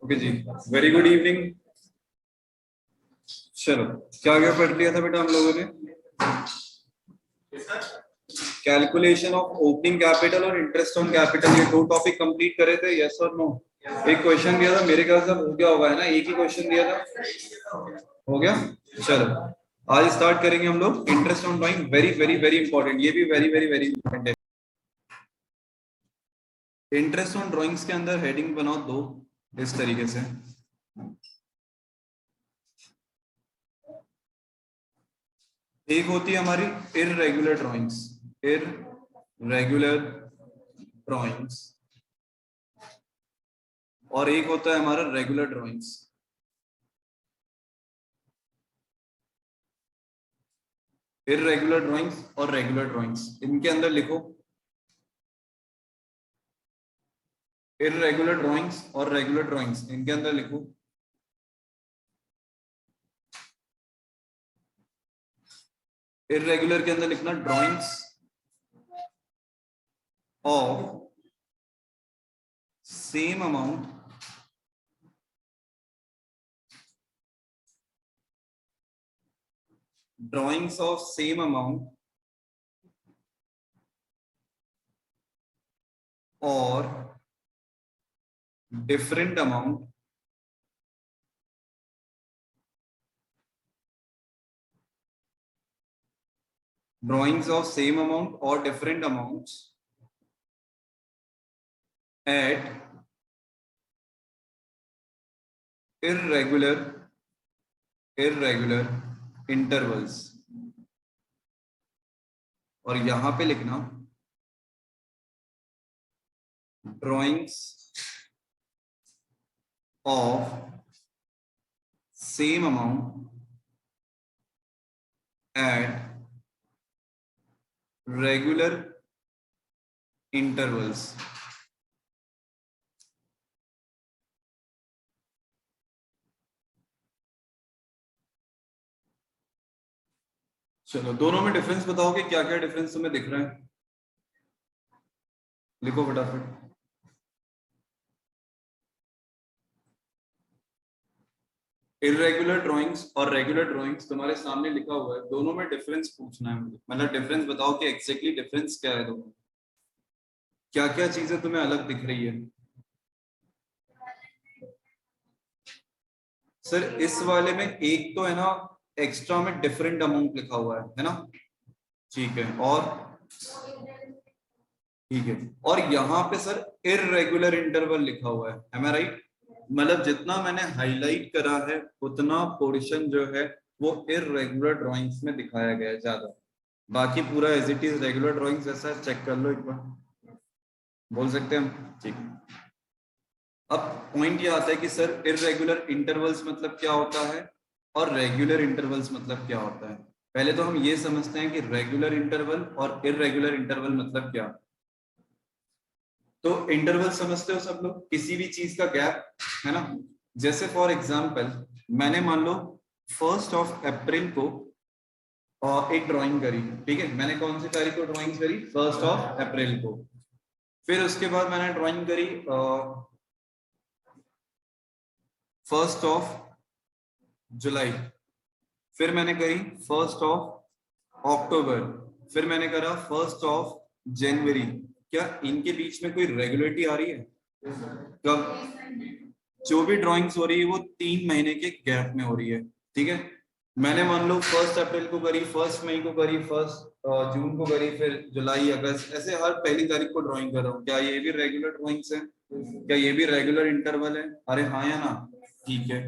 Okay जी, very good evening. चलो, क्या क्या पढ़ लिया था बेटा हम लोगों ने? कैलकुलेशन ऑफ ओपनिंग कैपिटल और इंटरेस्ट ऑन कैपिटल, ये दो टॉपिक कंप्लीट करे थे, यस और नो? एक क्वेश्चन दिया था, मेरे ख्याल से हो गया होगा, है ना? एक ही क्वेश्चन दिया था, हो गया। चलो, आज स्टार्ट करेंगे हम लोग interest on drawing. Very very very important, ये भी वेरी वेरी वेरी इंपॉर्टेंट है। इंटरेस्ट ऑन ड्राइंग्स के अंदर हेडिंग बनाओ दो इस तरीके से। एक होती है हमारी इररेगुलर ड्राइंग्स, इररेगुलर ड्राइंग्स, और एक होता है हमारा रेगुलर ड्राइंग्स। इररेगुलर ड्राइंग्स और रेगुलर ड्राइंग्स, इनके अंदर लिखो इररेगुलर ड्राइंग्स और रेगुलर ड्राइंग्स, इनके अंदर लिखो इररेगुलर के अंदर लिखना drawings of same amount drawings of same amount और different amount drawings of same amount और different amounts at irregular intervals. और यहां पे लिखना drawings of same amount at regular intervals. चलो, दोनों में डिफरेंस बताओगे, क्या क्या डिफरेंस तुम्हें दिख रहा है? लिखो फटाफट। इररेगुलर ड्राइंग्स और रेगुलर ड्राइंग्स तुम्हारे सामने लिखा हुआ है, दोनों में डिफरेंस पूछना है मुझे, मतलब डिफरेंस बताओ कि एग्जैक्टली डिफरेंस क्या है दोनों, क्या क्या चीजें तुम्हें अलग दिख रही है। सर, इस वाले में एक तो है ना, एक्स्ट्रा में डिफरेंट अमाउंट लिखा हुआ है ना? ठीक है, और ठीक है, और यहाँ पे सर इररेगुलर इंटरवल लिखा हुआ है, एम आई राइट? मतलब जितना मैंने हाईलाइट करा है उतना पोर्शन जो है वो इररेगुलर ड्राइंग्स में दिखाया गया है ज्यादा, बाकी पूरा as it is regular drawings जैसा है। चेक कर लो एक बार, बोल सकते हैं हम? ठीक। अब पॉइंट ये आता है कि सर इररेगुलर इंटरवल्स मतलब क्या होता है और रेगुलर इंटरवल्स मतलब क्या होता है। पहले तो हम ये समझते हैं कि रेगुलर इंटरवल और इररेगुलर इंटरवल मतलब क्या। तो इंटरवल समझते हो सब लोग, किसी भी चीज का गैप, है ना? जैसे फॉर एग्जांपल मैंने मान लो 1 अप्रैल को एक ड्राइंग करी, ठीक है? मैंने कौन सी तारीख को ड्राइंग करी? 1 अप्रैल को। फिर उसके बाद मैंने ड्राइंग करी 1 जुलाई। फिर मैंने करी 1 अक्टूबर। फिर मैंने करा 1 जनवरी। क्या इनके बीच में कोई रेगुलरिटी आ रही है? कब? जो भी ड्राइंग्स हो रही है वो 3 महीने के गैप में हो रही है, ठीक है? मैंने मान लो 1 अप्रैल को करी, 1 मई को करी, 1 जून को करी, फिर जुलाई, अगस्त, ऐसे हर पहली तारीख को ड्राइंग कर रहा हूँ। क्या ये भी रेगुलर ड्राइंग्स है? क्या ये भी रेगुलर इंटरवल है? अरे हाँ या ना? ठीक है।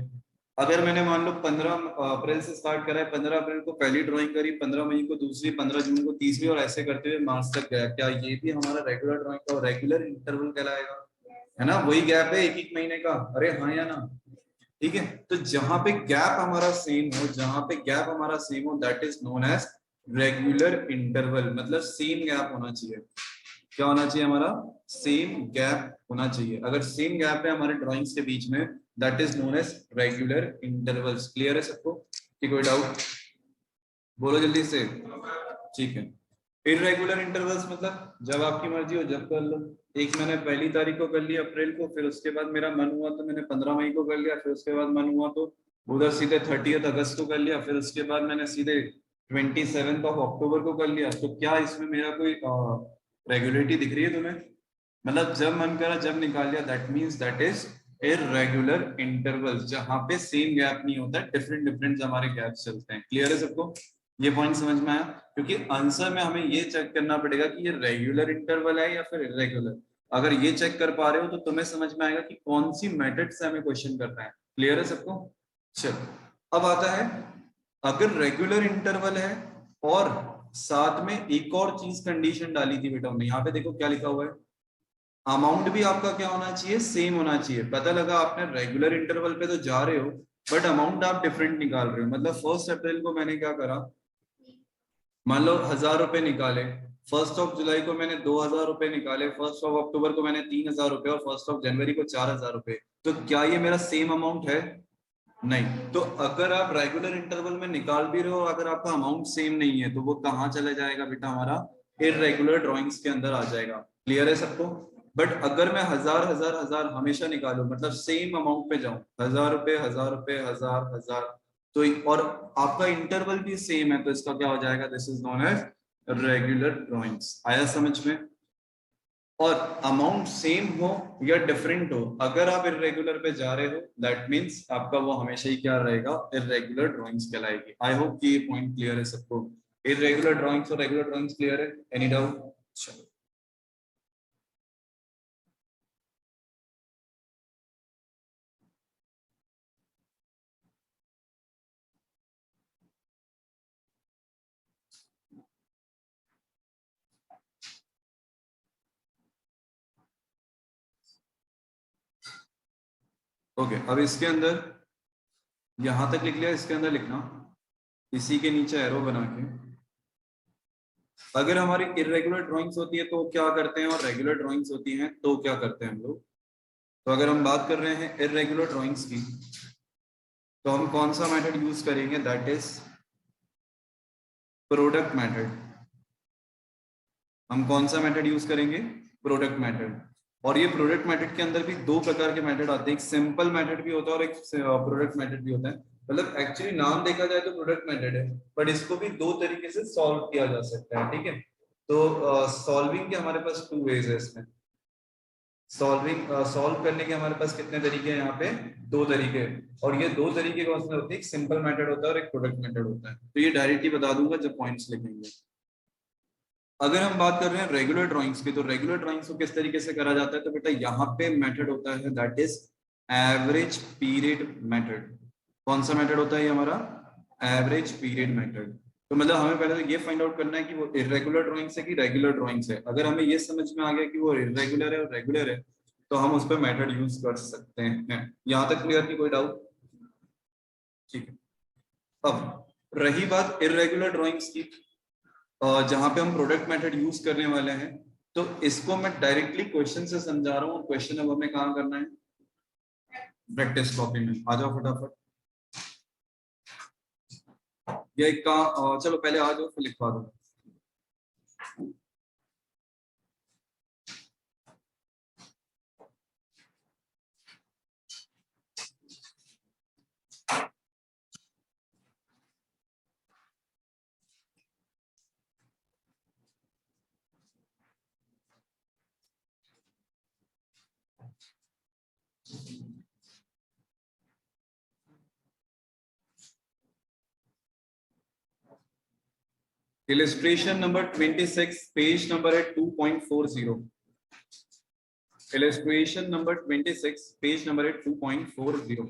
अगर मैंने मान लो 15 अप्रैल से स्टार्ट करा है, 15 अप्रैल को पहली ड्राइंग करी, 15 मई को दूसरी, 15 जून को तीसरी, और ऐसे करते हुए मार्च तक गया, क्या ये भी हमारा रेगुलर ड्राइंग का रेगुलर इंटरवल कहलाएगा? है ना? वही गैप है एक एक महीने का। अरे हाँ या ना? ठीक है। तो जहां पे गैप हमारा सेम हो, जहां पे गैप हमारा सेम हो, that is known as regular interval. मतलब सेम गैप होना चाहिए। क्या होना चाहिए हमारा? सेम गैप होना चाहिए। अगर सेम गैप है हमारे ड्राइंग्स के बीच में, that is known as regular intervals. Clear है सबको? कि कोई डाउट? बोलो जल्दी से। ठीक है। इरेगुलर इंटरवल्स मतलब जब आपकी मर्जी हो जब कर लो। एक मैंने 1 तारीख को कर लिया अप्रैल को, फिर उसके बाद मेरा मन हुआ तो मैंने 15 मई को कर लिया, फिर उसके बाद मन हुआ तो उधर सीधे 30 अगस्त को कर लिया, फिर उसके बाद मैंने सीधे 27 अक्टूबर को कर लिया। तो क्या इसमें मेरा कोई रेगुलरिटी दिख रही है तुम्हें? मतलब जब मन करा जब निकाल लिया, that means that is irregular interval, जहां पे सेम गैप नहीं होता, डिफरेंट डिफरेंट हमारे गैप चलते हैं। क्लियर है सबको? ये पॉइंट समझ में आया? क्योंकि आंसर में हमें ये चेक करना पड़ेगा कि ये रेगुलर इंटरवल है या फिर इरेगुलर। अगर ये चेक कर पा रहे हो तो तुम्हें समझ में आएगा कि कौन सी मेथड से हमें क्वेश्चन करना है। क्लियर है सबको? चलो अब आता है, अगर रेगुलर इंटरवल है और साथ में एक और चीज कंडीशन डाली थी बेटा हमने, यहाँ पे देखो क्या लिखा हुआ है, अमाउंट भी आपका क्या होना चाहिए, सेम होना चाहिए। पता लगा आपने रेगुलर इंटरवल पे तो जा रहे हो बट अमाउंट आप डिफरेंट निकाल रहे हो। मतलब 1 अप्रैल को मैंने क्या करा, मान लो 1000 रुपए निकाले, 1 जुलाई को मैंने 2000 रुपए निकाले, 1 अक्टूबर को मैंने 3000 रुपए और 1 जनवरी को 4000 रुपए। तो क्या ये मेरा सेम अमाउंट है? नहीं। तो अगर आप रेगुलर इंटरवल में निकाल भी रहे हो, अगर आपका अमाउंट सेम नहीं है तो वो कहाँ चला जाएगा बेटा, हमारा इररेगुलर ड्राइंग्स के अंदर आ जाएगा। क्लियर है सबको? बट अगर मैं हजार हजार हजार हमेशा निकालू, मतलब सेम अमाउंट पे जाऊं, 1000 रुपए 1000 रुपए 1000 1000, तो और आपका इंटरवल भी सेम है, तो इसका क्या हो जाएगा, this is known as regular drawings. आया समझ में? और अमाउंट सेम हो या डिफरेंट हो, अगर आप इरेगुलर पे जा रहे हो दैट मींस आपका वो हमेशा ही क्या रहेगा, इरेगुलर ड्राइंग्स कहलाएगी। आई होप कि ये पॉइंट क्लियर है सबको। इरेगुलर ड्राइंग्स और रेगुलर ड्राइंग्स क्लियर है? Any doubt? चलो ओके। अब इसके अंदर यहां तक लिख लिया, इसके अंदर लिखना इसी के नीचे एरो बना के, अगर हमारी इरेगुलर ड्राइंग्स होती है तो क्या करते हैं, और रेगुलर ड्राइंग्स होती हैं तो क्या करते हैं हम लोग। तो अगर हम बात कर रहे हैं इरेगुलर ड्राइंग्स की, तो हम कौन सा मेथड यूज करेंगे, दैट इज प्रोडक्ट मेथड। हम कौन सा मेथड यूज करेंगे, प्रोडक्ट मेथड। और ये प्रोडक्ट मेथड के अंदर भी दो प्रकार के मेथड आते हैं, एक सिंपल मेथड भी होता है और एक प्रोडक्ट मेथड भी होता है। मतलब एक्चुअली नाम देखा जाए तो प्रोडक्ट मेथड है, बट इसको भी दो तरीके से सॉल्व किया जा सकता है। ठीक है? तो सॉल्विंग के हमारे पास टू वेज है इसमें। सॉल्व करने के हमारे पास कितने तरीके हैं यहाँ पे, दो तरीके। और ये दो तरीके कौन से होते हैं, एक सिंपल मेथड होता है और एक प्रोडक्ट मेथड होता है। तो ये डायरेक्टली बता दूंगा जब पॉइंट्स लिखेंगे। अगर हम बात कर रहे हैं रेगुलर ड्राइंग्स की, तो रेगुलर ड्राइंग्स को किस तरीके से करा जाता है, तो बेटा यहाँ पे मेथड होता है that is average period method. कौन सा मेथड होता है ये हमारा, एवरेज पीरियड मेथड। तो मतलब हमें पहले तो ये फाइंड आउट करना है कि वो इरेगुलर ड्राइंग्स है कि रेगुलर ड्राइंग्स है। अगर हमें ये समझ में आ गया कि वो इरेगुलर है और रेगुलर है, तो हम उस पर मेथड यूज कर सकते हैं। यहाँ तक क्लियर? की कोई डाउट? ठीक है। अब रही बात इरेगुलर ड्राइंग्स की, जहां पे हम प्रोडक्ट मेथड यूज करने वाले हैं, तो इसको मैं डायरेक्टली क्वेश्चन से समझा रहा हूँ। क्वेश्चन अब हमें कहाँ करना है, प्रैक्टिस कॉपी में। आ जाओ फटाफट। ये एक का चलो पहले आ जाओ फिर लिखवा दो। इलिस्ट्रेशन नंबर 26, पेज नंबर है 2.40। इलिस्ट्रेशन नंबर 26, पेज नंबर है 2.40।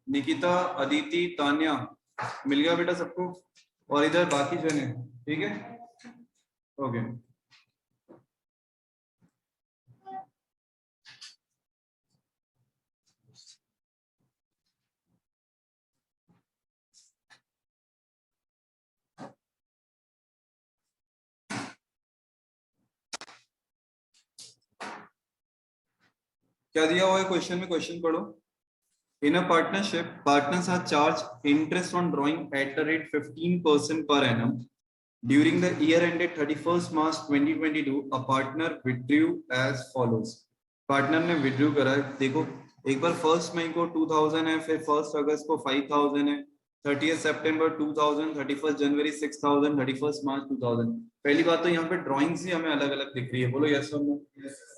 निकिता, अदिति, तान्या, मिल गया बेटा सबको? और इधर बाकी जने, ठीक है? ओके। क्या दिया हुआ है क्वेश्चन में, क्वेश्चन पढ़ो। In a partnership, partners are charged interest on drawing at the rate 15% per annum. During the year ended 31st March 2022, a partner withdrew as follows. Partner ने विड्रू करा है, देखो एक बार 1 मई को 2000 है, फिर 1 अगस्त को 5000 है, 30 सितंबर 2000, 31 जनवरी 6000, 31 मार्च 2000। पहली बात तो यहाँ पे ड्राइंग्स ही हमें अलग अलग दिख रही है, बोलो यस और नो।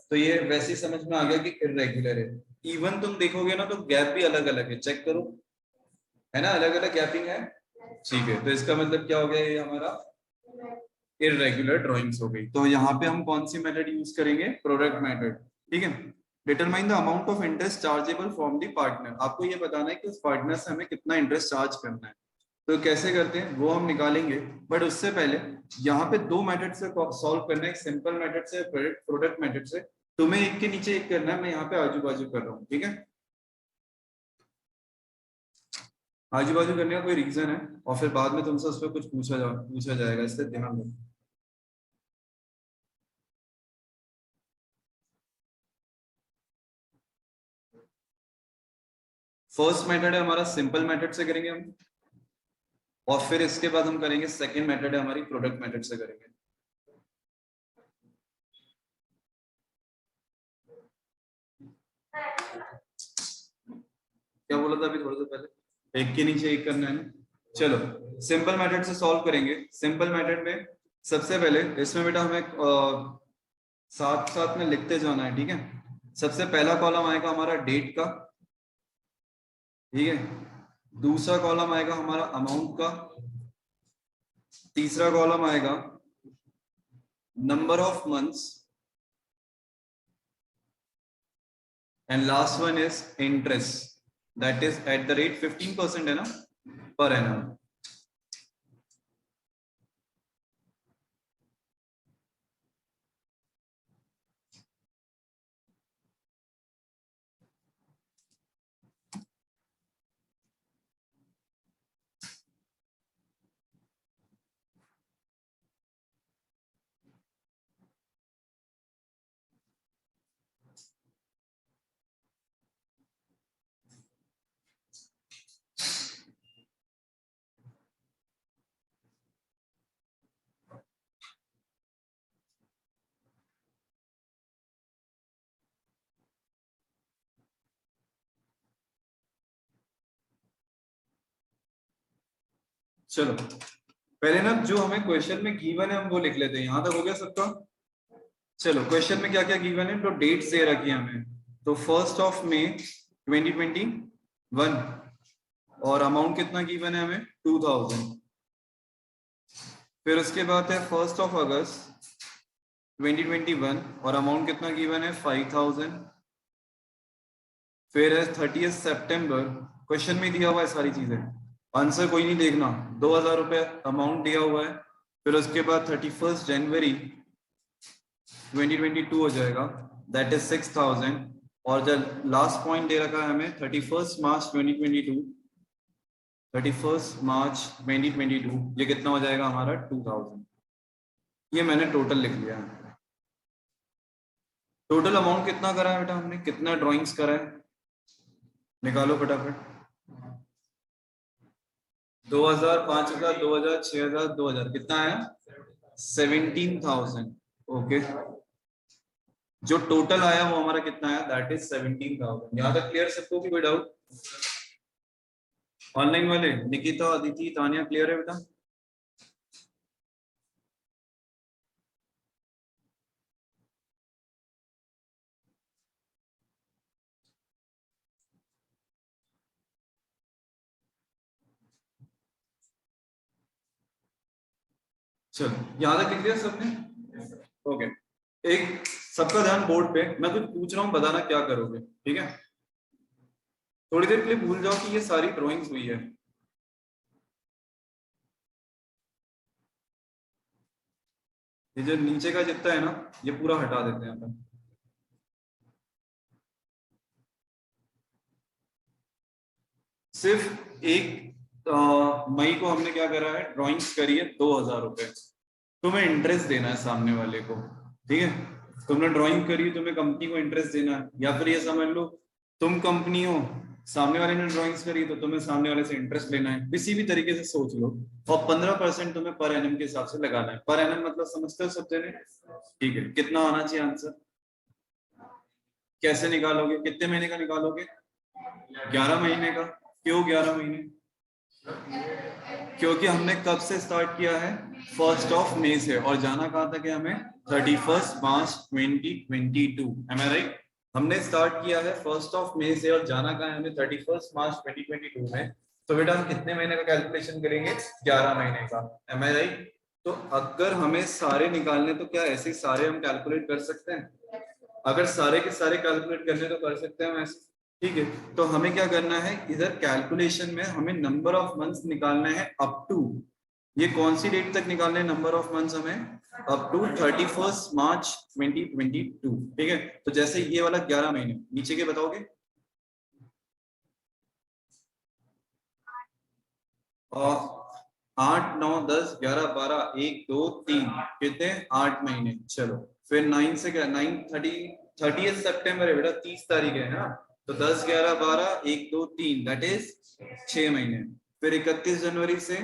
तो ये वैसे ही समझ में आ गया कि इरेगुलर है। इवन तुम देखोगे ना तो गैप भी अलग अलग है, चेक करो, है ना, अलग अलग गैपिंग है, ठीक है। तो इसका मतलब क्या हो गया, ये हमारा इरेगुलर ड्राइंग्स हो गई। तो यहाँ पे हम कौन सी मेथड यूज करेंगे, प्रोडक्ट मेथड, ठीक है। Determine the amount of interest chargeable from the partner, आपको ये बताना है कि उस पार्टनर से हमें कितना इंटरेस्ट चार्ज करना है। तो कैसे करते हैं वो हम निकालेंगे, बट उससे पहले यहाँ पे दो मेथड से सॉल्व करना है, एक सिंपल मेथड से, प्रोडक्ट मेथड से। तुम्हें एक के नीचे एक करना है, मैं यहाँ पे आजू बाजू कर रहा हूँ, ठीक है। आजू बाजू करने का कोई रीजन है, और फिर बाद में तुमसे उस पर कुछ पूछा जाएगा, इसलिए ध्यान दो। फर्स्ट मेथड है हमारा सिंपल मेथड से करेंगे हम, और फिर इसके बाद हम करेंगे सेकंड मेथड है हमारी प्रोडक्ट मेथड से करेंगे। क्या बोला था अभी थोड़ी देर पहले, एक के नीचे एक करना है ना। चलो सिंपल मेथड से सॉल्व करेंगे। सिंपल मेथड में सबसे पहले इसमें बेटा हमें साथ साथ में लिखते जाना है, ठीक है। सबसे पहला कॉलम आएगा हमारा डेट का, ठीक है। दूसरा कॉलम आएगा हमारा अमाउंट का, तीसरा कॉलम आएगा number of months, and last one is interest, that is at the rate 15% है ना, पर एनम। चलो पहले ना जो हमें क्वेश्चन में गिवन है हम वो लिख लेते हैं, यहां तक हो गया सबका। चलो क्वेश्चन में क्या क्या गिवन है, तो डेट्स दे रखी है हमें, तो 1 मई 2021, और अमाउंट कितना गिवन है हमें 2000। फिर उसके बाद है 1 अगस्त 2021, और अमाउंट कितना गिवन है 5000। फिर है 30 सितंबर, क्वेश्चन में दिया हुआ है सारी चीजें, आंसर कोई नहीं देखना, 2000 रुपए अमाउंट दिया हुआ है। फिर उसके बाद 31 जनवरी 2022 हो जाएगा, दैट इज 6000। और जब लास्ट पॉइंट दे रखा है हमें 31 मार्च 2022, 31 मार्च 2022, ये कितना हो जाएगा हमारा 2000। ये मैंने टोटल लिख लिया है। टोटल अमाउंट कितना करा है बेटा हमने, कितना ड्राइंग्स करा है, निकालो फटाफट। 2000, 5000, 2000, 6000, 2000, कितना आया 17,000। ओके, जो टोटल आया वो हमारा कितना आया, दैट इज 17,000। यहां तक क्लियर सबको की कोई डाउट? ऑनलाइन वाले निकिता, अदिति, तानिया क्लियर है बेटा? चलो यहां तक लिख दिया सबने? ओके, एक सबका ध्यान बोर्ड पे, मैं कुछ पूछ रहा हूँ, बताना क्या करोगे, ठीक है। थोड़ी देर के लिए भूल जाओ कि ये सारी ड्राइंग्स हुई है। ये जो नीचे का जितना है ना, ये पूरा हटा देते हैं अपन। सिर्फ एक मई को हमने क्या करा है, ड्राइंग्स करी है 2000 रुपए। तुम्हें इंटरेस्ट देना है सामने वाले को, ठीक है। तुमने ड्राइंग करी, तुम्हें कंपनी को इंटरेस्ट देना है, या फिर ये समझ लो तुम कंपनी हो, सामने वाले ने ड्राइंग्स करी तो तुम्हें सामने वाले से इंटरेस्ट लेना है, किसी भी तरीके से सोच लो, और 15% तुम्हें पर एनम के हिसाब से लगाना है। पर एनम मतलब समझते हो सब जने? ठीक है, कितना आना चाहिए आंसर? कैसे निकालोगे, कितने महीने का निकालोगे? 11 महीने का। क्यों 11 महीने? क्योंकि हमने कब से स्टार्ट किया है? 1 मई से, और जाना कहाँ तक है हमें? 31 मार्च 2022। एम आई राइट? हमने स्टार्ट किया है 1 मई से, और जाना कहाँ है हमें? 31 मार्च 2022 में। तो बेटा हम कितने महीने का कैलकुलेशन करेंगे? 11 महीने का। एम आई राइट? तो अगर हमें सारे निकालने, तो क्या ऐसे सारे हम कैलकुलेट कर सकते हैं? अगर सारे के सारे कैलकुलेट करने तो कर सकते हैं हम ऐसे। ठीक है, तो हमें क्या करना है, इधर कैलकुलेशन में हमें नंबर ऑफ मंथ्स निकालना है अप टू, ये कौन सी डेट तक निकालने हैं नंबर ऑफ मंथ्स हमें? अप टू 31 मार्च 2022। ठीक है, तो जैसे ये वाला 11 महीने, नीचे के बताओगे? और 8 9 10 11 12 1 2 3, कितने? 8 महीने। चलो फिर 9 से क्या? 9 30 सितंबर है बेटा, 30 तारीख है ना, तो 10 11 12 1 2 3, दैट इज 6 महीने। फिर 31 जनवरी से,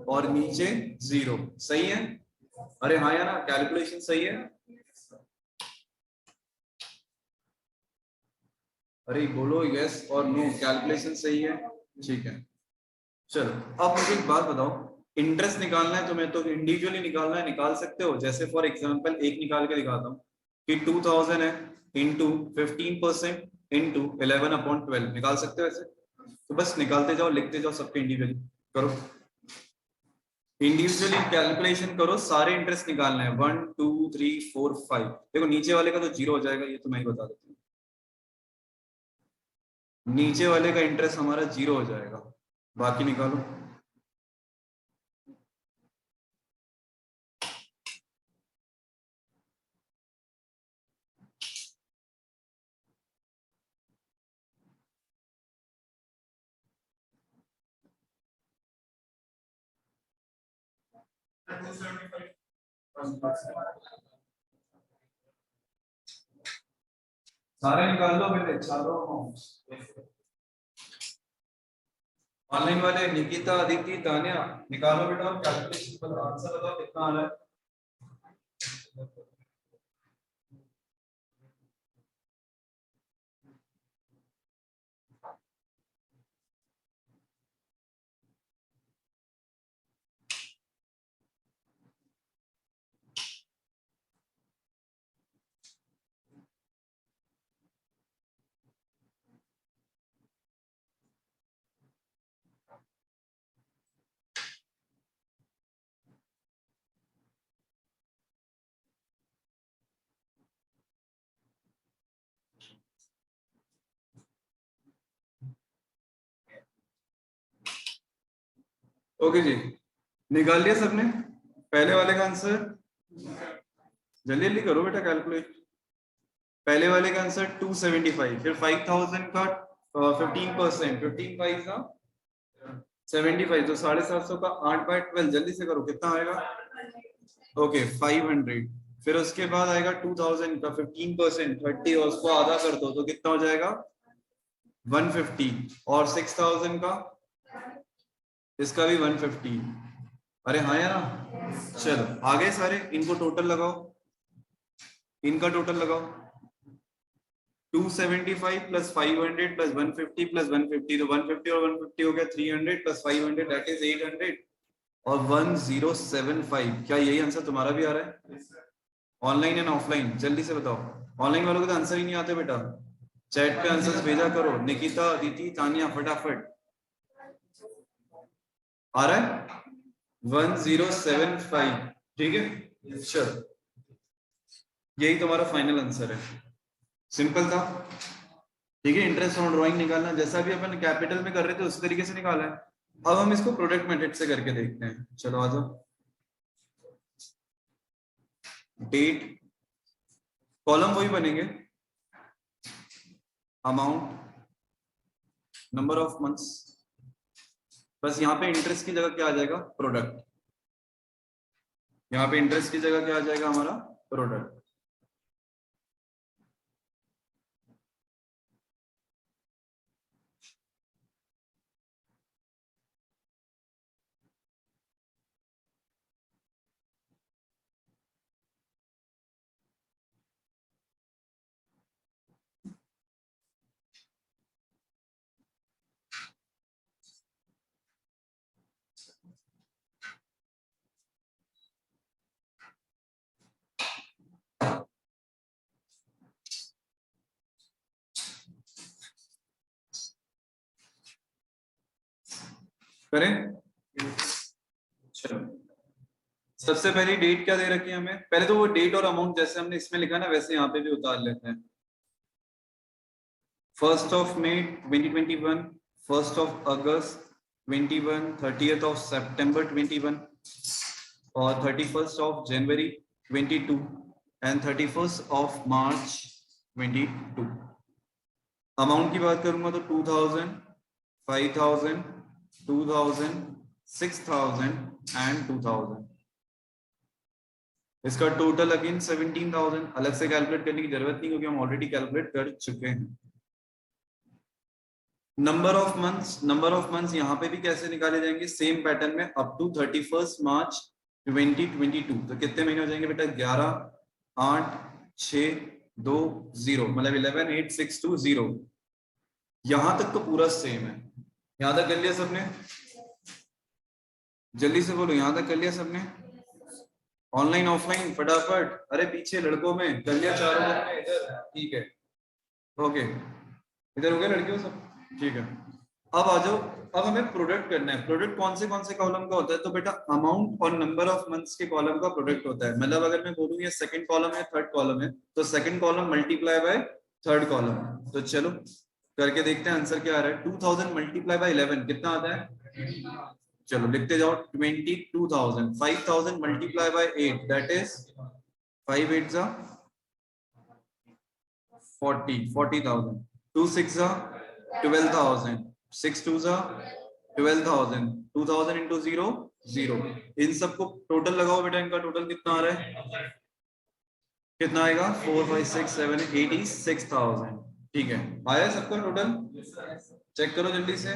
और नीचे 0। सही है? अरे हाँ या ना, कैलकुलेशन सही है? अरे बोलो यस और नो, कैलकुलेशन सही है? ठीक है, चलो अब मुझे एक बात बताओ, इंटरेस्ट निकालना है तुम्हें तो इंडिविजुअली निकालना है, निकाल सकते हो। जैसे फॉर एग्जांपल एक निकाल के दिखाता हूँ कि 2000 है इंटू 15% इंटू 11/12, निकाल सकते हो ऐसे? तो बस निकालते जाओ, लिखते जाओ, सबके इंडिविजुअली करो, इंडिविजुअली कैलकुलेशन करो, सारे इंटरेस्ट निकालना है। 1 2 3 4 5, देखो नीचे वाले का तो 0 हो जाएगा, ये तो मैं ही बता देता हूँ, नीचे वाले का इंटरेस्ट हमारा 0 हो जाएगा। बाकी निकालो। सारे निकाल लो मेरे चारों अमाउंट्स। ऑनलाइन वाले निकिता अदिति तान्या, निकालो बेटा, कैलकुलेशन आंसर बताओ कितना आ रहा है। ओके जी, निकाल लिया सबने पहले वाले का आंसर? जल्दी जल्दी करो बेटा कैलकुलेट। पहले वाले का आंसर 275, फिर 5000 का 15%, 15 5 का 75, तो 750 का 8/12, जल्दी से करो कितना आएगा? ओके 500। फिर उसके बाद आएगा 2000 का 15% 30, और उसको आधा कर दो तो कितना हो जाएगा? 150। और 6000 का, इसका भी 150। अरे हाँ यार, चलो आगे सारे, इनको टोटल लगाओ, इनका टोटल लगाओ। 275 प्लस 500 प्लस 150 प्लस 150, तो 150 और 150 हो गया 300 प्लस 500, दैट इज 800, और 1075। क्या यही आंसर तुम्हारा भी आ रहा है? ऑनलाइन एंड ऑफलाइन, जल्दी से बताओ। ऑनलाइन वालों को तो आंसर ही नहीं आते बेटा, चैट पे आंसर्स भेजा करो। निकिता अदिति तानिया फटाफट, आ रहा है? 1075। ठीक है, चलो यही तुम्हारा फाइनल आंसर है, सिंपल था। ठीक है, इंटरेस्ट ऑन ड्राइंग निकालना जैसा भी अपन कैपिटल में कर रहे थे उस तरीके से निकाला है। अब हम इसको प्रोडक्ट मेथड से करके देखते हैं, चलो आ जाओ। डेट, कॉलम वही बनेंगे, अमाउंट, नंबर ऑफ मंथ्स, बस यहाँ पे इंटरेस्ट की जगह क्या आ जाएगा? प्रोडक्ट। यहाँ पे इंटरेस्ट की जगह क्या आ जाएगा हमारा? प्रोडक्ट। करें? चलो, सबसे पहली डेट क्या दे रखी है हमें? पहले तो वो डेट और अमाउंट जैसे हमने इसमें लिखा ना वैसे यहाँ पे भी उतार लेते हैं। 1st of May 2021, 1st of August 21, 30th of September 21 और 31st of January 22 and 31st of March 22। Amount की बात करूंगा तो 2000, 5000, 2000, 6000 एंड 2000। इसका टोटल अगेन 17,000। अलग से कैलकुलेट करने की जरूरत नहीं क्योंकि हम ऑलरेडी कैलकुलेट कर चुके हैं। नंबर ऑफ मंथ्स यहाँ पे भी कैसे निकाले जाएंगे? सेम पैटर्न में अप टू 31 मार्च 2022। तो कितने महीने हो जाएंगे बेटा? 11, 8, 6, 2, 0 मतलब 11, 8, 6, 2, 0। यहां तक तो पूरा सेम है। यहां तक कर लिया सबने? जल्दी से बोलो, यहां तक कर लिया सबने? ऑनलाइन ऑफलाइन फटाफट। अरे पीछे लड़कों में कर लिया चारों में? इधर ठीक है, ओके। इधर हो गया लड़कियों सब? ठीक है। अब आ जाओ, अब हमें प्रोडक्ट करना है। प्रोडक्ट कौन से कॉलम का होता है? तो बेटा अमाउंट और नंबर ऑफ मंथ्स के कॉलम का प्रोडक्ट होता है। मतलब अगर मैं बोलूं ये सेकंड कॉलम है, थर्ड कॉलम है, तो second column multiply by third column. तो चलो करके देखते हैं आंसर क्या आ रहा है। 2000 मल्टीप्लाई बाय 11 कितना आता है? चलो लिखते जाओ 22,000। 5000 मल्टीप्लाई बाय 8 दैट इज 5 8 जा 40,000। 2 6 जा 12,000। 6 2 जा 12,000। 2000 इंटू 0 0। इन सबको टोटल लगाओ बेटा, इनका टोटल कितना आ रहा है? कितना आएगा? 4 5 6 7 86,000। ठीक है, आया सबका टोटल? चेक करो जल्दी से।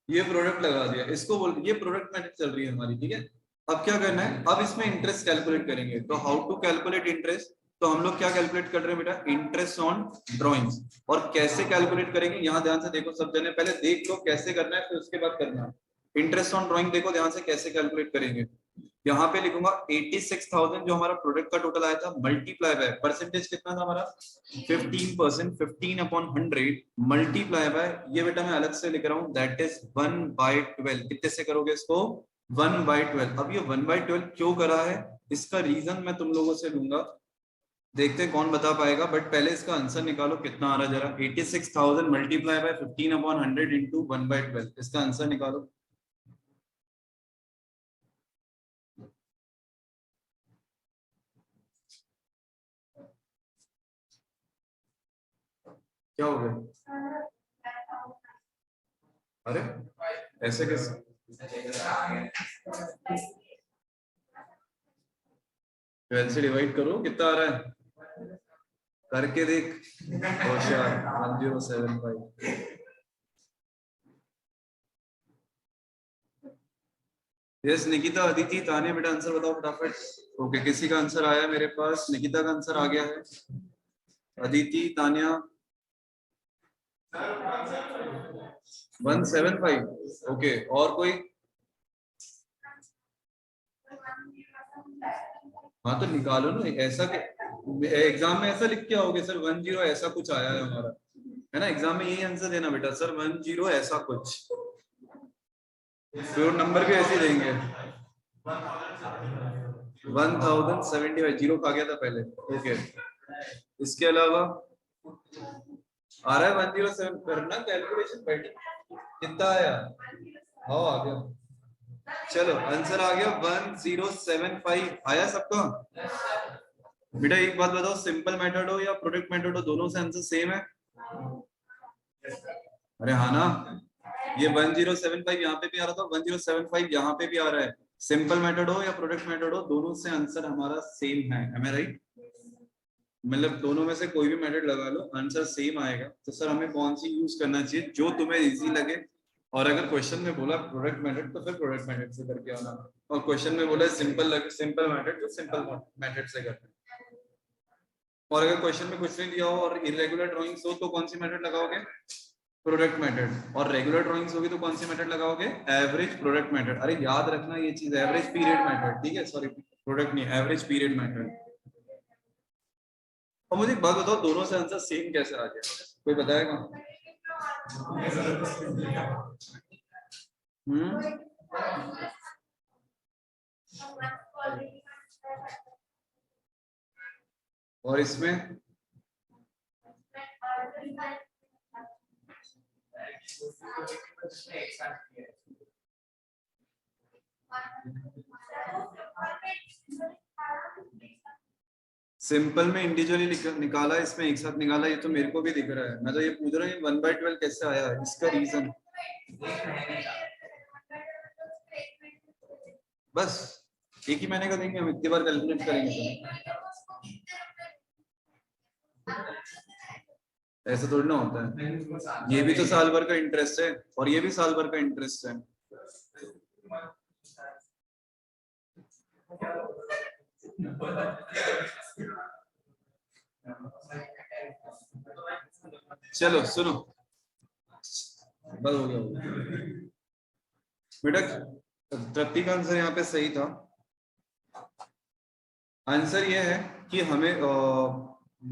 ये प्रोडक्ट लगा दिया, इसको बोल, ये प्रोडक्ट मेथड चल रही है हमारी, ठीक है। अब क्या करना है? अब इसमें इंटरेस्ट कैलकुलेट करेंगे। तो हाउ टू कैलकुलेट इंटरेस्ट? तो हम लोग क्या कैलकुलेट कर रहे हैं बेटा? Interest on drawings. और कैसे कैलकुलेट करेंगे? यहाँ ध्यान से देखो सब जने, पहले देख लो कैसे करना है फिर उसके बाद करना है। इंटरेस्ट ऑन ड्राइंग देखो ध्यान से कैसे कैलकुलेट करेंगे। यहाँ पे लिखूंगा 86,000 जो हमारा प्रोडक्ट का टोटल आया था, मल्टीप्लाई बाय परसेंटेज कितना था हमारा? 15%। 15/100 मल्टीप्लाई बाय, ये बेटा मैं अलग से लिख रहा हूँ, दैट इज 1/12। कितने से करोगे इसको? 1/12। अब ये 1/12 क्यों करा है, इसका रीजन मैं तुम लोगों से लूंगा, देखते हैं कौन बता पाएगा। बट पहले इसका आंसर निकालो कितना आ रहा है जरा। 86,000 मल्टीप्लाई बाय 15/100 इंटू 1/12, इसका आंसर निकालो। क्या हो गया? अरे ऐसे कैसे? 12 से डिवाइड करो, कितना आ रहा है? करके देख होशियार। 1075। यस निकिता, अदिति, ताने बेटा आंसर बताओ फटाफट। ओके, किसी का आंसर आया मेरे पास? निकिता का आंसर आ गया है। अदिति, तान्या 175। ओके, और कोई? हाँ तो निकालो ना, ऐसा एग्जाम में ऐसा लिख के आओगे सर 10 ऐसा कुछ आया है हमारा, है ना? एग्जाम में यही आंसर देना बेटा, सर 10 ऐसा कुछ। फिर नंबर भी ऐसे देंगे। 1075 जीरो खा गया था पहले। ओके, इसके अलावा आ रहा है 107। करना कैलकुलेशन बैठी, कितना आया? हाँ आ गया। चलो आंसर आ गया 1075। आया सबका? बेटा एक बात बताओ, सिंपल मेथड हो या प्रोडक्ट मेथड हो, दोनों से आंसर सेम है? अरे हाँ ना, ये 1075 यहाँ पे भी आ रहा था, 1075 यहाँ पे भी आ रहा है। सिंपल मेथड हो या प्रोडक्ट मेथड हो, दोनों से आंसर हमारा सेम है। एम आई राइट? मतलब दोनों में से कोई भी मेथड लगा लो आंसर सेम आएगा। तो सर हमें कौन सी यूज करना चाहिए? जो तुम्हें इजी लगे। और अगर क्वेश्चन में बोला प्रोडक्ट मेथड तो फिर प्रोडक्ट मेथड से करके आना, और क्वेश्चन में बोला सिंपल मेथड तो सिंपल मेथड से करना। और अगर क्वेश्चन में कुछ नहीं दिया हो और इरेगुलर ड्राइंग्स हो तो कौन सी मेथड लगाओगे? Product method. और रेगुलर ड्राइंग्स होगी तो कौन सी मेथड लगाओगे? Average product method. अरे याद रखना ये चीज, एवरेज पीरियड मेथड, ठीक है? सॉरी प्रोडक्ट नहीं, एवरेज पीरियड मेथड। और मुझे एक बात बताओ, दोनों से आंसर सेम कैसे आ गया? कोई बताएगा? और इसमें सिंपल में इंडिविजुअली निकाला, इसमें एक साथ निकाला, ये तो मेरे को भी दिख रहा है। मैं तो ये पूछ रहा हूँ 1/12 कैसे आया, इसका रीजन बस एक ही महीने का देंगे हम, इतनी बार कैलकुलेट करेंगे तो ऐसा थोड़ी ना होता है। ये भी तो साल भर का इंटरेस्ट है और ये भी साल भर का इंटरेस्ट है। चलो सुनो, बस हो गया बेटा। तृप्ति का आंसर यहाँ पे सही था। आंसर ये है कि हमें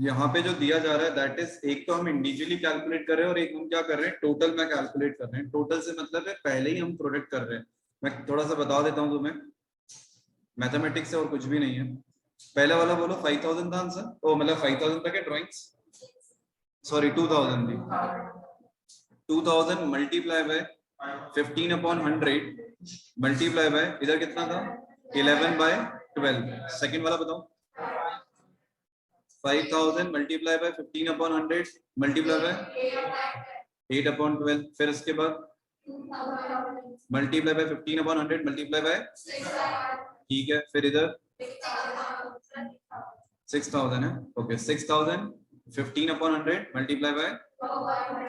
यहाँ पे जो दिया जा रहा है दैट इज, एक तो हम इंडिविजुअली कैलकुलेट कर रहे हैं और एक हम क्या कर रहे हैं टोटल में कैलकुलेट कर रहे हैं। टोटल से मतलब है पहले ही हम प्रोडक्ट कर रहे हैं। मैं थोड़ा सा बता देता हूँ तुम्हें, मैथमेटिक्स से और कुछ भी नहीं है। पहले वाला बोलो 5000 था आंसर, ओ मतलब 5000 तक है ड्राइंग्स, सॉरी 2000 थी। 2000 मल्टीप्लाई बाय 15/100 मल्टीप्लाई बाय इधर कितना था 11/12। सेकंड वाला बताओ 5000 मल्टीप्लाई बाय 15/100 मल्टीप्लाई बाय 8/12। फिर उसके बाद मल्टीप्लाई बाय 15/100 मल्टीप्लाई बाय, ठीक है। फिर इधर 6000 है, ओके 6000 15/100 मल्टीप्लाई बाय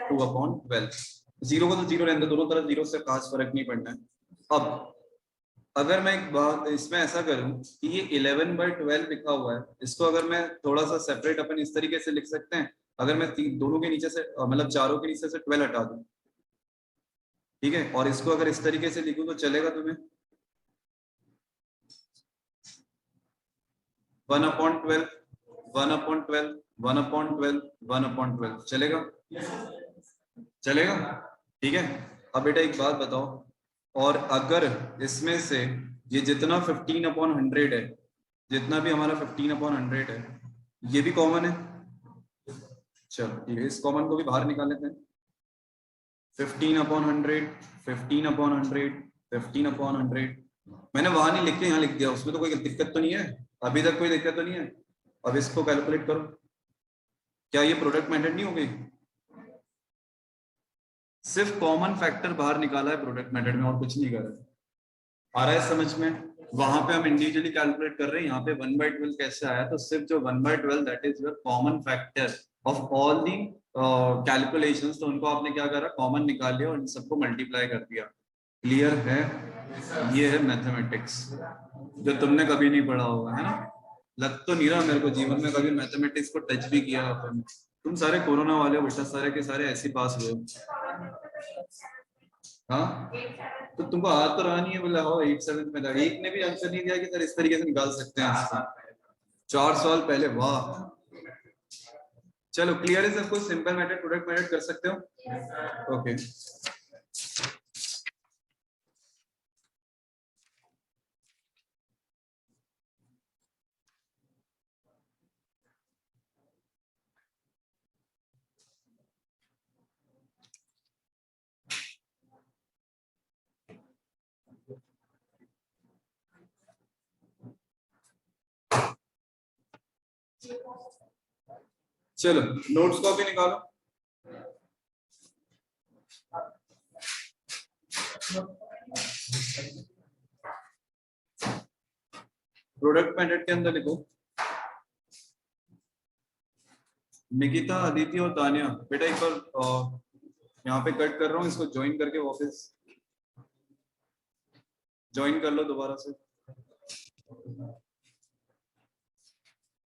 2/12। जीरो को तो जीरो रहने दो, दोनों तरफ जीरो से खास फर्क नहीं पड़ना है। अब अगर मैं एक बात इसमें ऐसा करूं कि ये 11/12 लिखा हुआ है, इसको अगर मैं थोड़ा सा सेपरेट अपन इस तरीके से लिख सकते हैं, अगर मैं दोनों के नीचे से मतलब चारों के नीचे से 12 हटा दूं, ठीक है, और इसको अगर इस तरीके से लिखूं तो चलेगा तुम्हें 1/12 1/12 1/12 1/12 चलेगा, चलेगा, ठीक है। अब बेटा एक बात बताओ, और अगर इसमें से ये जितना 15/100 है, जितना भी हमारा 15/100 है, ये भी कॉमन है। चलो ठीक है, इस कॉमन को भी बाहर निकाल लेते हैं। 15/100 15/100 15/100 मैंने वहां नहीं लिख के यहाँ लिख दिया, उसमें तो कोई दिक्कत तो नहीं है, अभी तक कोई दिक्कत तो नहीं है। अब इसको कैलकुलेट करो, क्या ये प्रोडक्ट मेथड नहीं हो गई? सिर्फ कॉमन फैक्टर बाहर निकाला है प्रोडक्ट मेथड में और कुछ नहीं कर रहे। आ रहा है समझ में? वहां पे हम इंडिविजुअली कैलकुलेट कर रहे हैं, यहाँ पे 1/12 कैसे आया, तो सिर्फ जो 1/12 that is your common factor of all the calculations, तो उनको आपने क्या करा कॉमन निकाल लिया और इन सबको मल्टीप्लाई कर दिया। क्लियर है? ये है मैथमेटिक्स जो तुमने कभी नहीं पढ़ा होगा, है ना? लग तो नहीं रहा मेरे को जीवन में कभी मैथमेटिक्स को टच भी किया अपन। तुम सारे कोरोना वाले हो बेटा, सारे के सारे ऐसे पास हुए। हाँ तो तुमको हाथ तो रहा नहीं है, बोला हो 8/7 में था, एक ने भी आंसर नहीं दिया कि सर इस तरीके से निकाल सकते हैं इसका। 4 साल पहले, वाह। चलो क्लियर है सबको, सिंपल मेथड प्रोडक्ट मेथड कर सकते हो, ओके। चलो नोट्स कॉपी निकालो। प्रोडक्ट मेथड के अंदर लिखो निकिता, अदिति और तानिया। बेटा एक बार यहाँ पे कट कर रहा हूँ, इसको ज्वाइन करके वापस ज्वाइन कर लो दोबारा से।